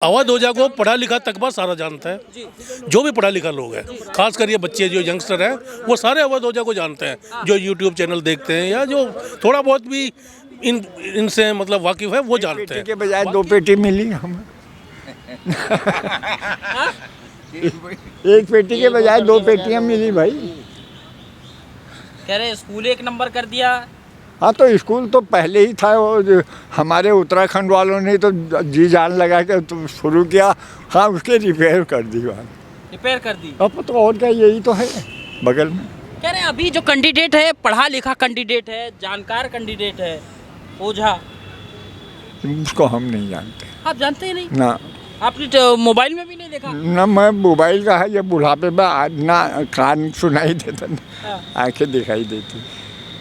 अवध ओझा को पढ़ा लिखा तकबा सारा जानता है। जो भी पढ़ा लिखा लोग हैं, खासकर ये बच्चे जो यंगस्टर हैं, वो सारे अवध ओझा को जानते हैं। जो यूट्यूब चैनल देखते हैं या जो थोड़ा बहुत भी इनसे मतलब वाकिफ है, वो जानते हैं। के बजाय 2 पेटी मिली हमें। एक पेटी के बजाय 2 पेटियां मिली भाई। कह रहे स्कूल 1 नंबर कर दिया। हाँ, तो स्कूल तो पहले ही था। वो जो हमारे उत्तराखंड वालों ने तो जी जान लगा के तो शुरू किया। हाँ, उसके रिपेयर कर दी बात। रिपेयर कर दी। अब तो और क्या, यही तो है बगल में। कह रहे हैं अभी जो कैंडिडेट है, पढ़ा लिखा कैंडिडेट है, जानकार कैंडिडेट है, ओझा। उसको हम नहीं जानते। आप जानते ही नहीं? ना, आपने तो मोबाइल में भी नहीं देखा? ना मैं मोबाइल का है, ये बुढ़ापे में ना कान सुनाई देता, ना आंखें दिखाई देती।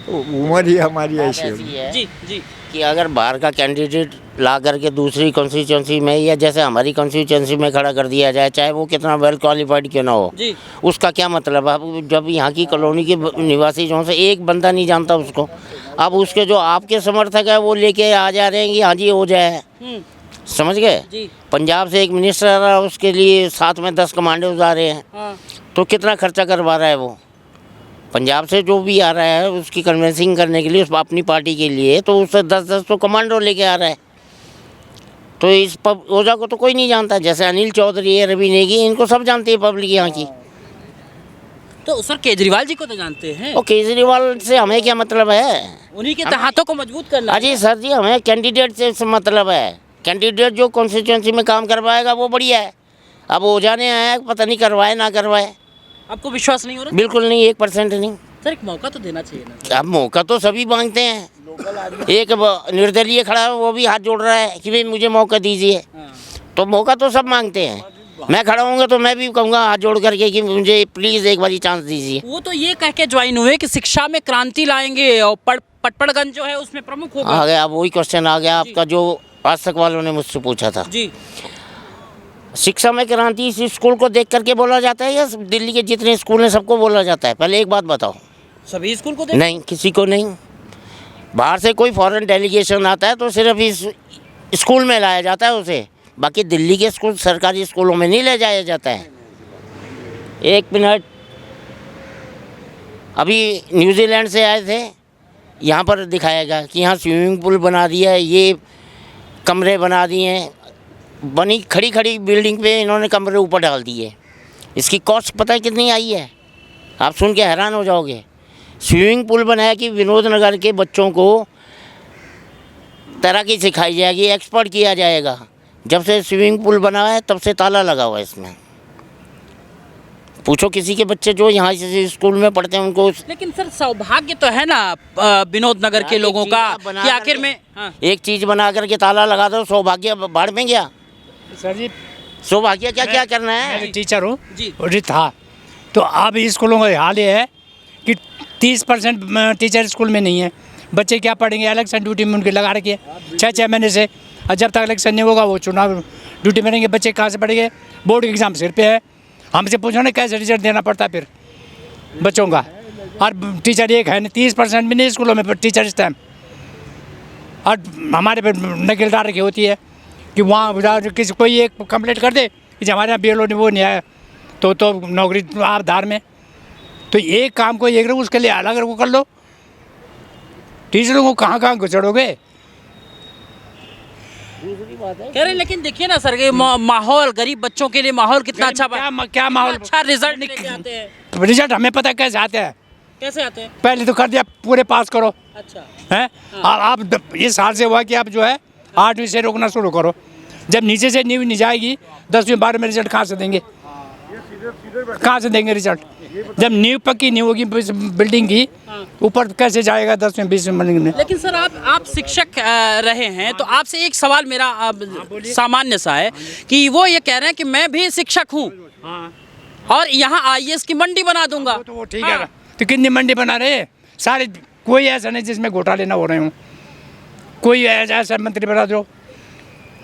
तो उम्र ही हमारी ऐसी है। जी जी। कि अगर बाहर का कैंडिडेट ला करके दूसरी कॉन्स्टिट्यूंसी में या जैसे हमारी कॉन्स्टिट्यूंसी में खड़ा कर दिया जाए, चाहे वो कितना वेल क्वालिफाइड क्यों ना हो, जी। उसका क्या मतलब है? अब जब यहाँ की कॉलोनी के निवासी जो से एक बंदा नहीं जानता उसको, अब उसके जो आपके समर्थक है वो लेके आ जा रहे हैं कि हाँ जी हो जाए, समझ गए? जी। पंजाब से एक मिनिस्टर आ रहा है, उसके लिए साथ में 10 कमांडोज आ रहे हैं। हाँ। तो कितना खर्चा करवा रहा है वो? पंजाब से जो भी आ रहा है उसकी कन्विंसिंग करने के लिए, उस अपनी पार्टी के लिए, तो उससे 10-10 तो कमांडो लेके आ रहा है। तो इस ओझा को तो कोई नहीं जानता। जैसे अनिल चौधरी है, रवि नेगी, इनको सब जानती है पब्लिक यहाँ की। तो सर केजरीवाल जी को तो जानते हैं। और केजरीवाल से हमें क्या मतलब है? उन्हीं के हाथों को मजबूत करना है। अजी सर जी, हमें कैंडिडेट से मतलब है। कैंडिडेट जो कॉन्स्टिट्यूंसी में काम करवाएगा वो बढ़िया है। अब ओझा ने आया, पता नहीं करवाए ना करवाए। आपको विश्वास नहीं हो रहा? बिल्कुल नहीं, 1% नहीं। सर एक मौका तो देना चाहिए ना। अब मौका तो सभी मांगते हैं। एक निर्दलीय खड़ा है, वो भी हाथ जोड़ रहा है कि भाई मुझे मौका दीजिए। तो मौका तो सब मांगते हैं। मैं खड़ा होऊंगा तो मैं भी कहूँगा हाथ जोड़ करके कि मुझे प्लीज़ एक बारी चांस दीजिए। वो तो ये कह के ज्वाइन हुए कि शिक्षा में क्रांति लाएंगे और पटपड़गंज जो है उसमें प्रमुख होगा। आ गया, अब वही क्वेश्चन आ गया आपका जो आज तक वालों ने मुझसे पूछा था। जी। शिक्षा में क्रांति इस स्कूल को देख करके बोला जाता है या दिल्ली के जितने स्कूल हैं सबको बोला जाता है? पहले एक बात बताओ। सभी स्कूल को देख? नहीं, किसी को नहीं। बाहर से कोई फॉरेन डेलीगेशन आता है तो सिर्फ इस स्कूल में लाया जाता है उसे, बाकी दिल्ली के स्कूल सरकारी स्कूलों में नहीं ले जाया जाता है। 1 मिनट, अभी न्यूजीलैंड से आए थे, यहाँ पर दिखाएगा कि यहाँ स्विमिंग पूल बना दिया है, ये कमरे बना दिए हैं। बनी खड़ी खड़ी बिल्डिंग पे इन्होंने कमरे ऊपर डाल दिए। इसकी कॉस्ट पता है कितनी आई है? आप सुन के हैरान हो जाओगे। स्विमिंग पूल बनाया कि विनोद नगर के बच्चों को तैराकी सिखाई जाएगी, एक्सपर्ट किया जाएगा। जब से स्विमिंग पूल बना है तब से ताला लगा हुआ है इसमें। पूछो किसी के बच्चे जो यहाँ से स्कूल में पढ़ते हैं उनको। लेकिन सर सौभाग्य तो है ना विनोद नगर के लोगों का कि आखिर में एक चीज़ बना करके ताला लगा दो, सौभाग्य बाढ़ में गया। सर जी, सौभाग्य क्या करना है? मैं टीचर हूँ जी। और था तो अब स्कूलों का हाल ये है कि 30% टीचर स्कूल में नहीं है। बच्चे क्या पढ़ेंगे? इलेक्शन ड्यूटी में उनके लगा रखी है 6-6 महीने से, और जब तक इलेक्शन नहीं होगा वो चुनाव ड्यूटी में रहेंगे। बच्चे कहाँ से पढ़ेंगे? बोर्ड एग्जाम सिर पे है। हमसे पूछो ना कैसे रिजल्ट देना पड़ता है फिर बच्चों का। और टीचर एक है नहीं, 30% भी नहीं स्कूलों में टीचर इस टाइम। और हमारे पे नकेल डाल रखी होती है कि वहाँ किसी कोई एक कंप्लेंट कर दे कि हमारे यहाँ BLO वो नहीं आया तो नौकरी आप धार में। तो एक काम को एक उसके लिए अलग वो कर लो। टीचरों को कहाँ घुसड़ोगे? कह रहे लेकिन देखिए ना सर ये माहौल गरीब बच्चों के लिए माहौल कितना अच्छा क्या माहौल? अच्छा रिजल्ट लेके आते हैं। रिजल्ट हमें पता है कैसे आते हैं। कैसे आते हैं? पहले तो कर दिया पूरे पास करो। अच्छा है आप इस हाल से हुआ कि आप जो है 8वीं से रोकना शुरू करो। जब नीचे से नींव नहीं जाएगी 10वीं 12वीं में रिजल्ट कहाँ से देंगे? कहाँ से देंगे रिजल्ट? जब नींव पक्की नहीं होगी बिल्डिंग की, ऊपर कैसे जाएगा 10वीं 20वीं में? लेकिन सर आप शिक्षक रहे हैं तो आपसे एक सवाल मेरा सामान्य सा है कि वो ये कह रहे हैं कि मैं भी शिक्षक हूँ और यहाँ IAS की मंडी बना दूंगा। तो वो ठीक है। तो कितनी मंडी बना रहे हैं सारे? कोई ऐसा नहीं जिसमें घोटाले ना हो रहे हों। कोई ऐसा मंत्री बना दो।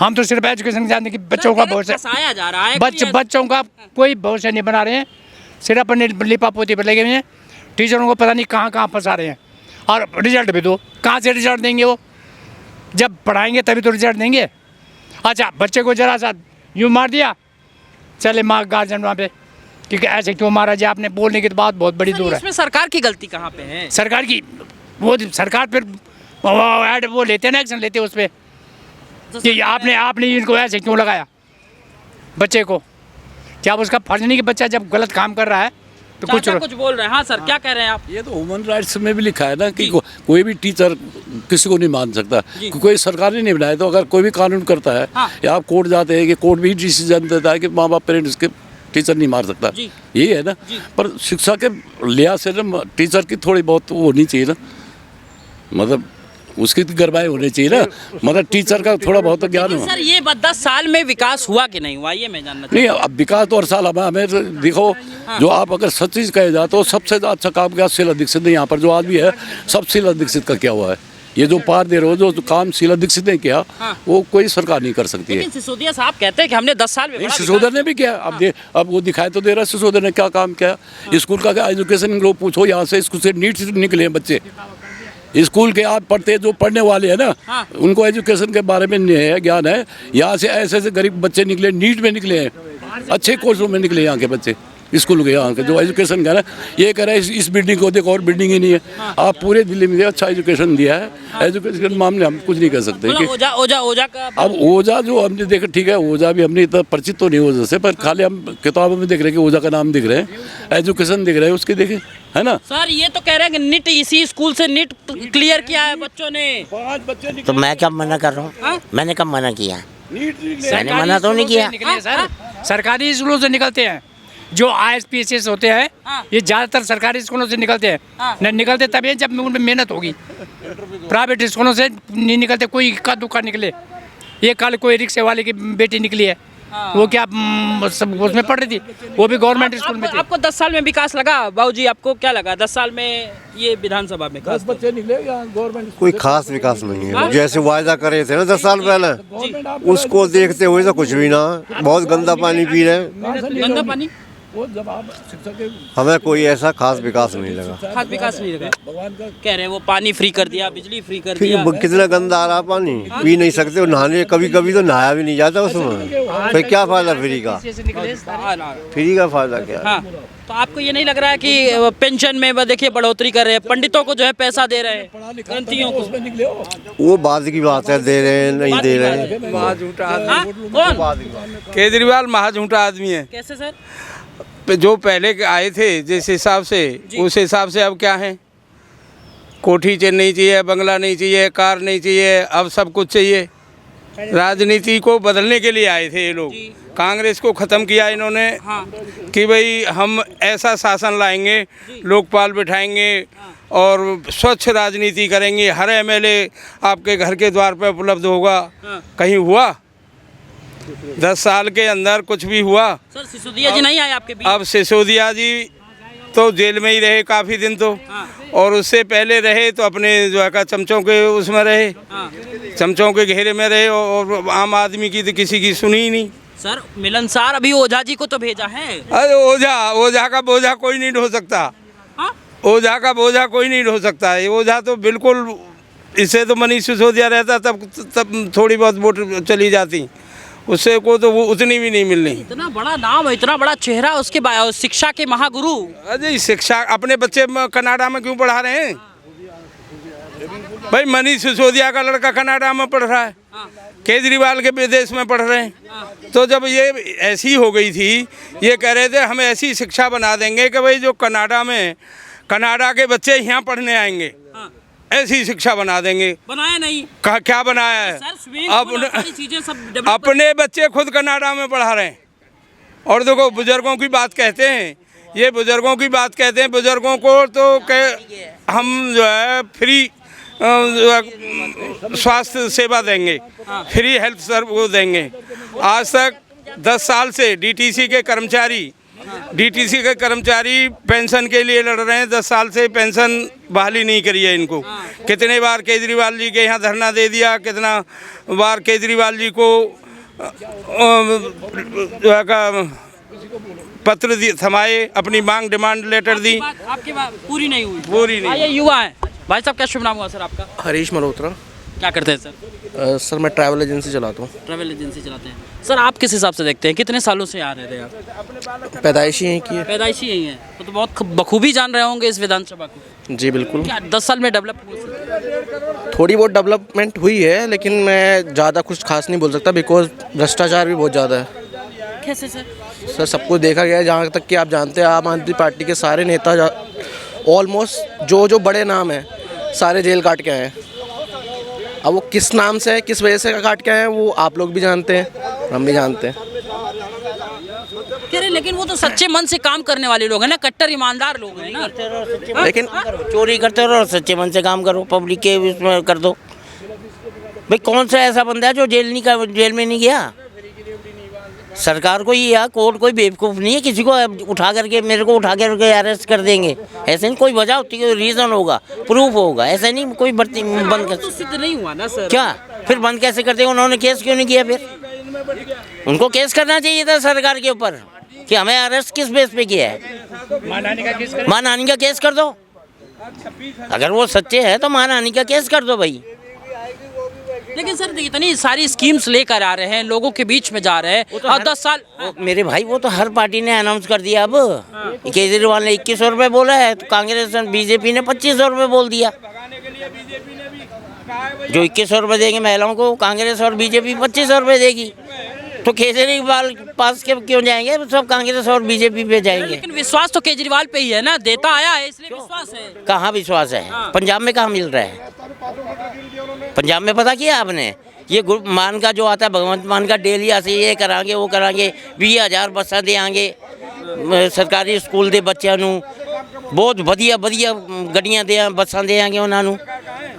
हम तो सिर्फ एजुकेशन जानते कि बच्चों का भविष्य फंसाया जा रहा है। बच्चों का कोई भविष्य नहीं बना रहे हैं। सिर्फ अपने लिपा पोती पर लगे हुए हैं। टीचरों को पता नहीं कहाँ फंसा रहे हैं। और रिजल्ट भी दो, कहाँ से रिजल्ट देंगे वो? जब पढ़ाएंगे तभी तो रिजल्ट देंगे। अच्छा, बच्चे को जरा सा यूँ मार दिया, चले माँ गार्जियन वहाँ पे, क्योंकि ऐसे क्यों मारा जाए, आपने बोलने की तो बात बहुत बड़ी दूर है। इसमें सरकार की गलती कहाँ पे है? सरकार की वो सरकार फिर वो लेते हैं ना, एक्शन लेते हैं उस पर कि आपने इनको ऐसे क्यों लगाया बच्चे को। क्या उसका फर्ज नहीं कि बच्चा जब गलत काम कर रहा है तो कुछ बोल रहे हैं। हाँ सर, क्या कह रहे हैं आप? ये तो ह्यूमन राइट्स में भी लिखा है ना कि कोई भी टीचर किसी को नहीं मान सकता, कोई सरकार ने नहीं बनाया। तो अगर कोई भी कानून करता है या आप कोर्ट जाते हैं कि कोर्ट भी डिसीजन देता है कि माँ बाप पेरेंट्स के टीचर नहीं मार सकता, यही है ना। पर शिक्षा के लिहाज से ना टीचर की थोड़ी बहुत वो होनी चाहिए ना, मतलब उसकी तो गरबाई होनी चाहिए ना, मतलब टीचर का थोड़ा बहुत ज्ञान हो। सर ये 10 साल में विकास हुआ कि नहीं हुआ, ये मैं जानना नहीं, अब विकास तो हर साल हमें देखो, जो आप अगर सच्ची कहे जाए तो सबसे अच्छा काम क्या शीला दीक्षित ने यहाँ पर जो आदमी है, सब शीला दीक्षित का क्या हुआ है। ये जो पार दे रहे हो, जो काम शीला दीक्षित ने किया वो कोई सरकार नहीं कर सकती है। लेकिन सिसोदिया साहब कहते हैं कि हमने 10 साल में सिसोदिया ने भी किया। अब वो दिखाई तो दे रहा है सिसोदिया ने क्या काम किया। स्कूल का क्या एजुकेशन लोग पूछो, यहाँ से स्कूल से नीट निकले हैं बच्चे, स्कूल के आप पढ़ते जो पढ़ने वाले हैं ना, उनको एजुकेशन के बारे में नहीं है, ज्ञान है। यहाँ से ऐसे ऐसे गरीब बच्चे निकले, नीट में निकले हैं, अच्छे कोर्सों में निकले यहाँ के बच्चे, स्कूल के यहाँ के जो एजुकेशन का ना। ये कह रहे हैं इस बिल्डिंग को देखो और बिल्डिंग ही नहीं है। आप पूरे दिल्ली में अच्छा एजुकेशन दिया है, एजुकेशन के मामले हम कुछ नहीं कह सकते कि ओझा का। अब ओझा जो हमने देखा, ठीक है, ओझा भी हमने इतना परिचित तो नहीं ओझा से, पर खाली हम किताबों में देख रहे हैं कि ओझा का नाम दिख रहे हैं, एजुकेशन दिख रहा है उसके, देखे है ना। सर ये तो कह रहे हैं कि नीट इसी स्कूल से नीट क्लियर किया है बच्चों ने। 5 बच्चे तो मैं कब मना कर रहा हूँ? मैंने कब मना किया? मैंने मना तो नहीं किया। सर सरकारी स्कूलों से निकलते हैं जो ISPSS होते हैं, ये ज़्यादातर सरकारी स्कूलों से निकलते हैं। न निकलते तभी जब उनमें मेहनत होगी, प्राइवेट स्कूलों से नहीं निकलते। कोई इक्का दुक्का निकले, ये कल कोई रिक्शे वाले की बेटी निकली है, वो क्या सब उसमें पढ़ रही थी, वो भी गवर्नमेंट स्कूल में थी। आपको 10 साल में विकास लगा बाबूजी? आपको क्या लगा 10 साल में ये विधानसभा में? 10 बच्चे निकले गवर्नमेंट। कोई खास विकास नहीं है। जैसे वायदा करे थे ना 10 साल पहले, उसको देखते हुए तो कुछ भी ना। बहुत गंदा पानी पी रहे हैं, गंदा पानी। वो जब आप शिक्षा के हमें कोई ऐसा खास विकास नहीं लगा। खास विकास नहीं लगा। कह रहे हैं वो पानी फ्री कर दिया, बिजली फ्री कर फिर दिया। कितना गंदा आ रहा पानी, पी नहीं सकते। नहाने कभी कभी तो नहाया भी नहीं जाता उसमें, फिर क्या फायदा फ्री का? फ्री का फायदा क्या? हाँ, तो आपको ये नहीं लग रहा है कि पेंशन में देखिए बढ़ोतरी कर रहे हैं, पंडितों को जो है पैसा दे रहे हैं, ग्रंथियों को? वो बाद की बात है, दे रहे हैं नहीं दे रहे हैं। कौन? केजरीवाल महाझूठा आदमी है। कैसे सर? जो पहले के आए थे जिस हिसाब से, उस हिसाब से अब क्या है? कोठी नहीं चाहिए, बंगला नहीं चाहिए, कार नहीं चाहिए, अब सब कुछ चाहिए। राजनीति को बदलने के लिए आए थे ये लोग। कांग्रेस को ख़त्म किया इन्होंने कि भाई हम ऐसा शासन लाएंगे, लोकपाल बिठाएंगे और स्वच्छ राजनीति करेंगे, हर MLA आपके घर के द्वार पर उपलब्ध होगा। कहीं हुआ? 10 साल के अंदर कुछ भी हुआ? सर सिसोदिया जी नहीं आए आपके बीच? अब सिसोदिया जी तो जेल में ही रहे काफ़ी दिन तो, और उससे पहले रहे तो अपने जो है चमचों के उसमें रहे, चमचों के घेरे में रहे, और आम आदमी की तो किसी की सुनी ही नहीं। सर मिलनसार अभी ओझा जी को तो भेजा है। अरे ओझा का बोझा कोई नहीं ढो सकता। ओझा का बोझा कोई नहीं ढो सकता है। ओझा तो बिल्कुल, इससे तो मनीष सिसोदिया रहता तब थोड़ी बहुत वोट चली जाती, उससे को तो वो उतनी भी नहीं मिलनी। इतना बड़ा नाम, इतना बड़ा चेहरा, उसके बाद शिक्षा के महागुरु। अरे शिक्षा अपने बच्चे कनाडा में क्यों पढ़ा रहे हैं भाई? मनीष सिसोदिया का लड़का कनाडा में पढ़ रहा है, केजरीवाल के विदेश में पढ़ रहे हैं। तो जब ये ऐसी हो गई थी, ये कह रहे थे हम ऐसी शिक्षा बना देंगे कि भाई जो कनाडा के बच्चे यहाँ पढ़ने आएंगे, ऐसी शिक्षा बना देंगे। बनाया नहीं? क्या बनाया है? अब अपने बच्चे खुद कनाडा में पढ़ा रहे हैं। और देखो बुजुर्गों की बात कहते हैं, ये बुजुर्गों की बात कहते हैं, बुजुर्गों को तो हम जो है फ्री स्वास्थ्य सेवा देंगे, फ्री हेल्थ सर्व वो देंगे। आज तक 10 साल से डीटीसी के कर्मचारी पेंशन के लिए लड़ रहे हैं। 10 साल से पेंशन बहाली नहीं करी है इनको। कितने बार केजरीवाल जी के यहाँ धरना दे दिया, कितना बार केजरीवाल जी को पत्र थमाए, अपनी मांग डिमांड लेटर दी, आपकी बात पूरी नहीं हुई। पूरी नहीं। ये युवा है भाई साहब, क्या शुभ नाम हुआ सर आपका? हरीश मल्होत्रा। क्या करते हैं सर? सर मैं ट्रैवल एजेंसी चलाता हूँ। ट्रैवल एजेंसी चलाते हैं। सर आप किस हिसाब से देखते हैं, कितने सालों से आ रहे थे आप? पैदाइशी यहीं की है। पैदाइशी यही है तो बहुत बखूबी जान रहे होंगे इस विधानसभा को। जी बिल्कुल। क्या 10 साल में डेवलप हुआ? थोड़ी बहुत डेवलपमेंट हुई है, लेकिन मैं ज़्यादा कुछ खास नहीं बोल सकता, बिकॉज भ्रष्टाचार भी बहुत ज़्यादा है। कैसे सर? सर सब कुछ देखा गया है, जहाँ तक कि आप जानते हैं आम आदमी पार्टी के सारे नेता ऑलमोस्ट जो बड़े नाम हैं सारे जेल काट के आए हैं। अब वो किस नाम से है, किस वजह से काट के आए हैं, वो आप लोग भी जानते हैं, हम भी जानते हैं। कह रहे लेकिन वो तो सच्चे मन से काम करने वाले लोग हैं ना, कट्टर ईमानदार लोग हैं ना। लेकिन चोरी करते रहो और सच्चे मन से काम करो, पब्लिक के उसमें कर दो। भाई कौन सा ऐसा बंदा है जो जेल में नहीं गया? सरकार को या कोर्ट कोई बेवकूफ़ नहीं है, किसी को उठा करके मेरे को उठा करके अरेस्ट कर देंगे। ऐसे नहीं, कोई वजह होती है, रीज़न होगा, प्रूफ होगा। ऐसा नहीं कोई भर्ती बंद कर तो सिद्ध नहीं हुआ ना सर। क्या फिर बंद कैसे कर देंगे? उन्होंने केस क्यों नहीं किया? फिर उनको केस करना चाहिए था सरकार के ऊपर कि हमें अरेस्ट किस बेस पे किया है। मानहानि का केस कर दो। अगर वो सच्चे हैं तो मानहानि का केस कर दो भाई। लेकिन सर इतनी सारी स्कीम्स लेकर आ रहे हैं, लोगों के बीच में जा रहे हैं और 10 साल मेरे भाई वो तो हर पार्टी ने अनाउंस कर दिया। अब केजरीवाल ने 2100 रुपये बोला है तो कांग्रेस बीजेपी ने 2500 रुपये बोल दिया। जो 2100 रुपये देंगे महिलाओं को, कांग्रेस और बीजेपी 2500 रुपये देगी। तो केजरीवाल पास के क्यों जाएंगे? सब कांग्रेस और बीजेपी पे जाएंगे। लेकिन विश्वास तो केजरीवाल पे ही है ना, देता आया है इसलिए विश्वास है। कहाँ विश्वास है? पंजाब में कहाँ मिल रहा है? पंजाब में पता किया आपने? ये मान का जो आता है, भगवंत मान का डेली से ये करांगे वो करांगे, 20,000 बसा देंगे, सरकारी स्कूल दे बच्चों ਨੂੰ बहुत बढ़िया गड्डियाँ दे बसा देंगे उन्होंने।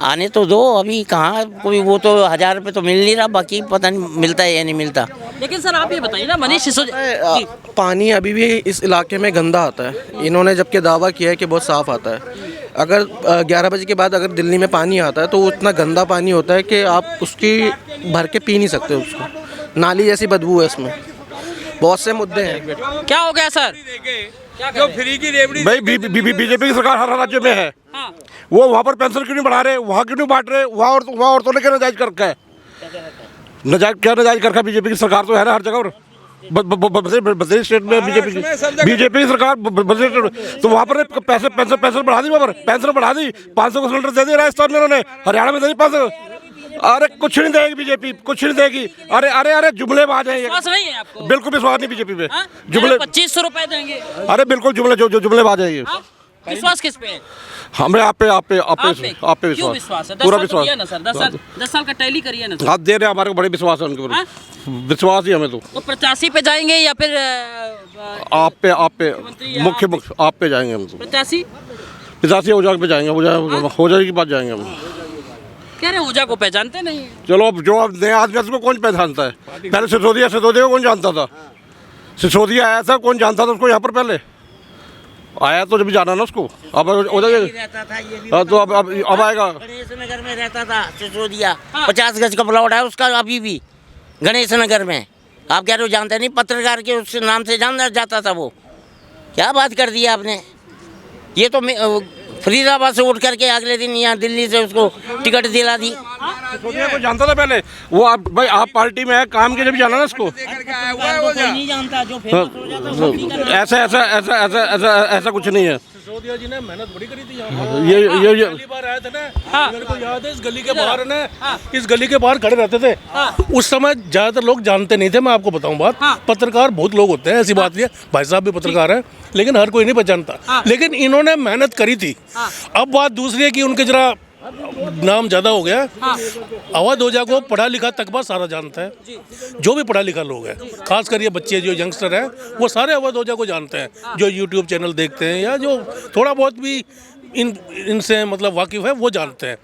आने तो दो, अभी कहाँ कोई वो तो 1000 रुपये तो मिल नहीं रहा, बाकी पता नहीं मिलता है या नहीं मिलता। लेकिन सर आप ये बताइए ना, मनीष सिसोदिया जी, पानी अभी भी इस इलाके में गंदा आता है। इन्होंने जबकि दावा किया है कि बहुत साफ़ आता है। अगर 11 बजे के बाद अगर दिल्ली में पानी आता है तो वो इतना गंदा पानी होता है कि आप उसकी भर के पी नहीं सकते उसको। नाली जैसी बदबू है इसमें। बहुत से मुद्दे हैं। क्या हो गया सर? जो फ्री की रेवड़ी भाई बीजेपी की सरकार हर राज्य में है। हाँ। वो वहाँ पर पेंशन क्यों नहीं बढ़ा रहे, वहाँ क्यों नहीं बांट रहे? वहाँ औरतों ने क्या नजायज कर रखा है? नजायज कर रखा है? बीजेपी की सरकार तो है ना हर जगह। बद्री स्टेट में बीजेपी की सरकार तो वहाँ पर पैसे पेंशन बढ़ा दी, वहाँ पर पेंशन बढ़ा दी। 500 का सिलेंडर दे दिया राजस्थान में उन्होंने, हरियाणा में दे दी 500। अरे कुछ नहीं देगी बीजेपी, कुछ नहीं देगी। अरे जुमलेबाज है ये। विश्वास नहीं है आपको? बिल्कुल विश्वास नहीं बीजेपी पे। जुमले 2500 रुपए देंगे। अरे बिल्कुल जुमलेबाज है ये। विश्वास किस पे है? हमें आप पे क्यों विश्वास है? पूरा 10 साल तो दिया ना सर, 10 साल का टैली करिए ना सर। आप दे रहे हैं, हमारे को बड़े विश्वास है उनके ऊपर। विश्वास ही हमें तो 85 पे जाएंगे या फिर आप पे मुख्य आप पे जाएंगे हम तो 85 हो जाएंगे पे जाएंगे, हो जाएगी की बात जाएंगे हम। कह रहे ऊर्जा को पहचानते नहीं। चलो अब जो अब नया आदमी उसको कौन पहचानता है? पहले सिसोदिया को कौन जानता था? सिसोदिया आया था, कौन जानता था उसको? यहाँ पर पहले आया तो जब जाना ना उसको। अब हो जाएगा तो अब आएगा। गणेश नगर में रहता था सिसोदिया, 50 गज का प्लॉट है उसका अभी भी गणेश नगर में। आप कह रहे हो जानते नहीं? पत्रकार के उस नाम से जाना जाता था वो। क्या बात कर दी आपने? ये तो फरीदाबाद से उठ करके अगले दिन यहाँ दिल्ली से उसको टिकट दिला दी। सिसोदिया को जानता था पहले वो। भाई आप पार्टी में है, काम के लिए भी जाना ना उसको। कोई नहीं जानता, जो फेमस हो जाता है। ऐसा कुछ नहीं है। सिसोदिया जी ने मेहनत बड़ी करी थी यहाँ। ये पहली बार आए थे ना, मेरे को याद है इस गली के बाहर ना, इस गली के बाहर खड़े रहते थे। उस समय ज्यादातर लोग जानते नहीं थे, मैं आपको बताऊं बात। पत्रकार बहुत लोग होते हैं, ऐसी बात नहीं है, भाई साहब भी पत्रकार हैं, लेकिन हर कोई नहीं पहचानता। लेकिन इन्होंने मेहनत करी थी। अब बात दूसरी है कि उनके जरा नाम ज़्यादा हो गया। अवध ओझा को पढ़ा लिखा तकबा सारा जानता है। जो भी पढ़ा लिखा लोग हैं, खास कर ये बच्चे जो यंगस्टर हैं, वो सारे अवध ओझा को जानते हैं। जो यूट्यूब चैनल देखते हैं या जो थोड़ा बहुत भी इनसे मतलब वाकिफ़ है, वो जानते हैं।